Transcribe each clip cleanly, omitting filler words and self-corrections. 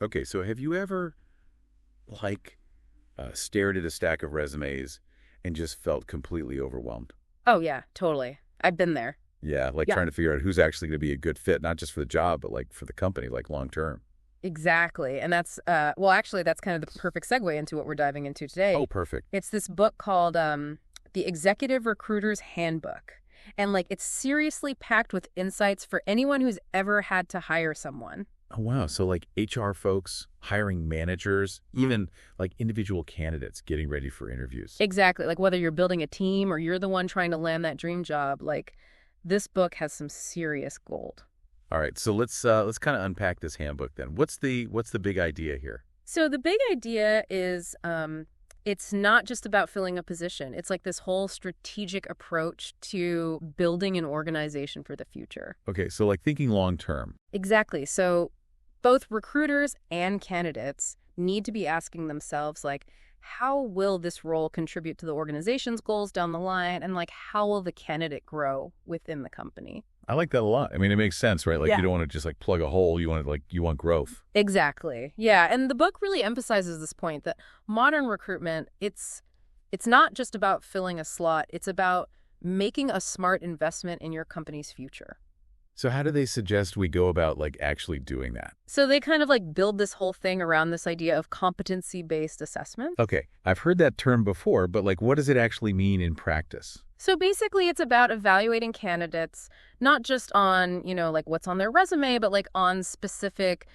Okay, so have you ever, like, stared at a stack of resumes and just felt completely overwhelmed? Oh, yeah, totally. I've been there. Yeah, like Yeah, trying to figure out who's actually going to be a good fit, not just for the job, but like for the company, like long term. exactly. And well, actually, that's kind of the perfect segue into what we're diving into Oh, today. perfect. It's this book called The Executive Recruiter's Handbook. And like, it's seriously packed with insights for anyone who's ever had to hire someone. Oh, wow. So like HR folks, hiring managers, even like individual candidates getting ready for interviews. Exactly. Like, whether you're building a team or you're the one trying to land that dream job, like, this book has some serious gold. All right, so let's kind of unpack this handbook then. What's the big idea here? So the big idea is it's not just about filling a position. It's like this whole strategic approach to building an organization for the future. Okay, so like thinking long term. Exactly. So both recruiters and candidates need to be asking themselves, like, how will this role contribute to the organization's goals down the line? And like, how will the candidate grow within the company? I like that a lot. I mean, it makes sense, right? Like you Yeah. don't want to just like plug a hole. You want growth. Exactly. Yeah, and the book really emphasizes this point that modern recruitment, it's not just about filling a slot, it's about making a smart investment in your company's future. So how do they suggest we go about like actually doing that? So they kind of like build this whole thing around this idea of competency-based assessment. Okay, I've heard that term before, but like what does it actually mean in practice? So basically it's about evaluating candidates not just on, like what's on their resume, but like on specific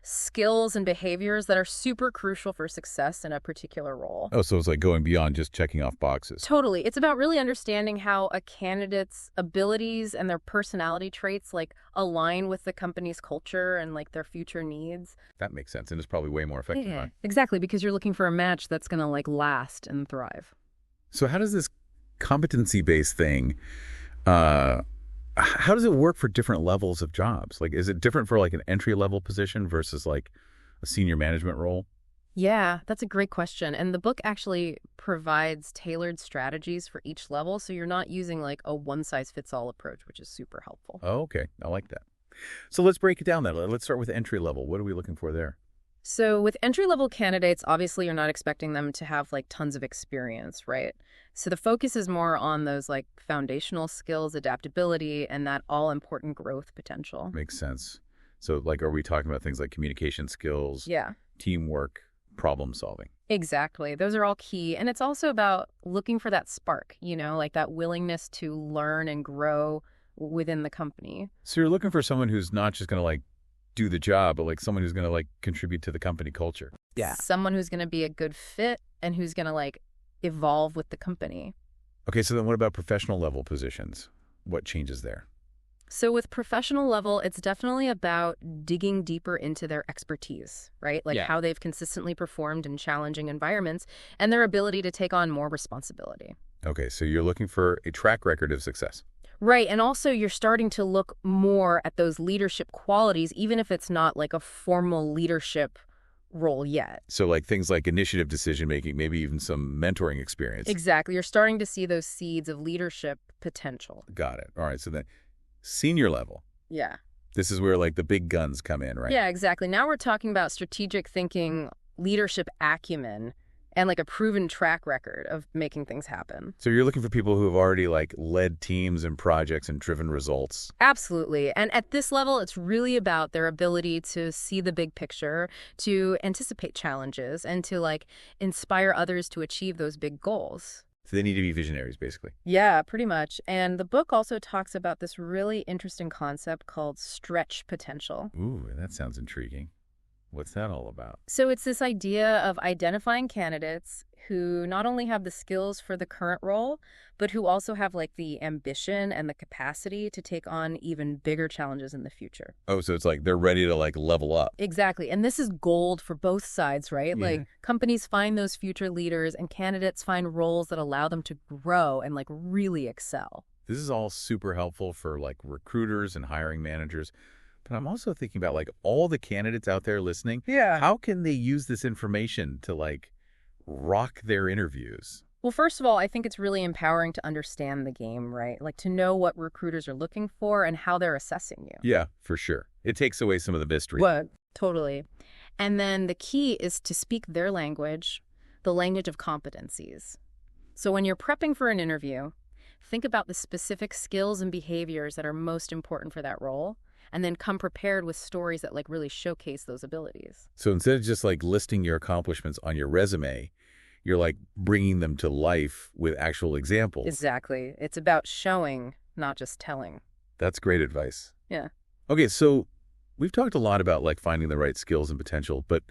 skills and behaviors that are super crucial for success in a particular role. Oh, so it's like going beyond just checking off boxes. Totally. It's about really understanding how a candidate's abilities and their personality traits like align with the company's culture and like their future needs. That makes sense, and it's probably way more effective, huh? Yeah. Exactly, because you're looking for a match that's going to like last and thrive. So how does this competency-based thing, uh, how does it work for different levels of jobs? Like, is it different for like an entry-level position versus like a senior management role? Yeah, that's a great question. And the book actually provides tailored strategies for each level, so you're not using like a one-size-fits-all approach, which is super helpful. Oh, okay. I like that. So let's break it down then. Let's start with entry level. What are we looking for there? So with entry-level candidates, obviously you're not expecting them to have like tons of experience, right? So the focus is more on those like foundational skills, adaptability, and that all-important growth potential. Makes sense. So like, are we talking about things like communication skills, Yeah, teamwork, problem solving? exactly. Those are all key. And it's also about looking for that spark, like that willingness to learn and grow within the company. So you're looking for someone who's not just going to like do the job, but like someone who's going to like contribute to the company culture. Yeah. Someone who's going to be a good fit and who's going to like evolve with the company. Okay, so then what about professional level positions? What changes there? So with professional level, it's definitely about digging deeper into their expertise, right? Like Yeah. how they've consistently performed in challenging environments and their ability to take on more responsibility. Okay, so you're looking for a track record of success. Right. And also you're starting to look more at those leadership qualities, even if it's not like a formal leadership role yet. So like things like initiative decision making, maybe even some mentoring experience. Exactly. You're starting to see those seeds of leadership potential. Got it. All right, so then senior level. Yeah. This is where like the big guns come in, right? Yeah, exactly. Now we're talking about strategic thinking, leadership acumen, and like a proven track record of making things happen. So you're looking for people who have already like led teams and projects and driven results. Absolutely. And at this level, it's really about their ability to see the big picture, to anticipate challenges, and to like inspire others to achieve those big goals. So they need to be visionaries, basically. Yeah, pretty much. And the book also talks about this really interesting concept called stretch potential. Ooh, that sounds intriguing. What's that all about? So it's this idea of identifying candidates who not only have the skills for the current role, but who also have like the ambition and the capacity to take on even bigger challenges in the future. Oh, so it's like they're ready to like level up. Exactly. And this is gold for both sides, right? Yeah. Like companies find those future leaders and candidates find roles that allow them to grow and like really excel. This is all super helpful for like recruiters and hiring managers. But I'm also thinking about like all the candidates out there listening. Yeah. How can they use this information to like rock their interviews? Well, first of all, I think it's really empowering to understand the game, right? Like to know what recruiters are looking for and how they're assessing you. Yeah, for sure. It takes away some of the mystery. What? Totally. And then the key is to speak their language, the language of competencies. So when you're prepping for an interview, think about the specific skills and behaviors that are most important for that role, and then come prepared with stories that like really showcase those abilities. So instead of just like listing your accomplishments on your resume, you're like bringing them to life with actual examples. Exactly. It's about showing, not just telling. That's great advice. Yeah. Okay, so we've talked a lot about like finding the right skills and potential, but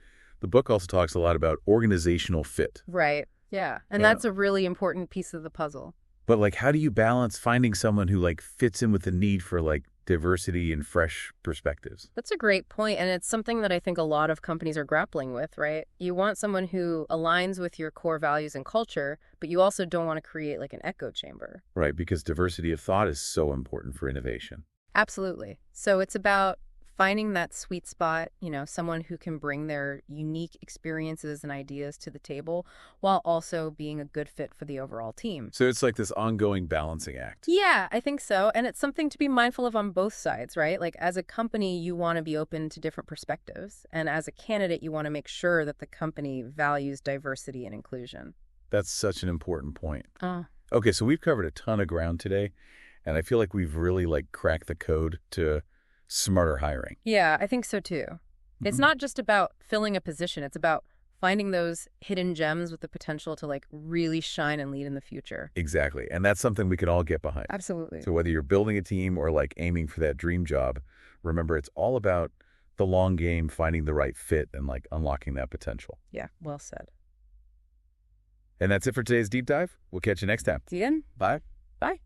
the book also talks a lot about organizational fit. Right. Yeah. And Yeah. that's a really important piece of the puzzle. But like how do you balance finding someone who like fits in with the need for like diversity and fresh perspectives? That's a great point, and it's something that I think a lot of companies are grappling with, right? You want someone who aligns with your core values and culture, but you also don't want to create like an echo chamber. Right, because diversity of thought is so important for innovation. Absolutely. So it's about finding that sweet spot, someone who can bring their unique experiences and ideas to the table while also being a good fit for the overall team. So it's like this ongoing balancing act. Yeah, I think so. And it's something to be mindful of on both sides, right? Like as a company, you want to be open to different perspectives. And as a candidate, you want to make sure that the company values diversity and inclusion. That's such an important point. Oh, Okay, so we've covered a ton of ground today, and I feel like we've really like cracked the code to smarter hiring. yeah, I think so too. It's not just about filling a position. It's about finding those hidden gems with the potential to like really shine and lead in the future. Exactly, and that's something we can all get behind. Absolutely. So whether you're building a team or like aiming for that dream job, remember it's all about the long game, finding the right fit and like unlocking that potential. Yeah, well said. And that's it for today's deep dive. We'll catch you next time. See you again. Bye. Bye.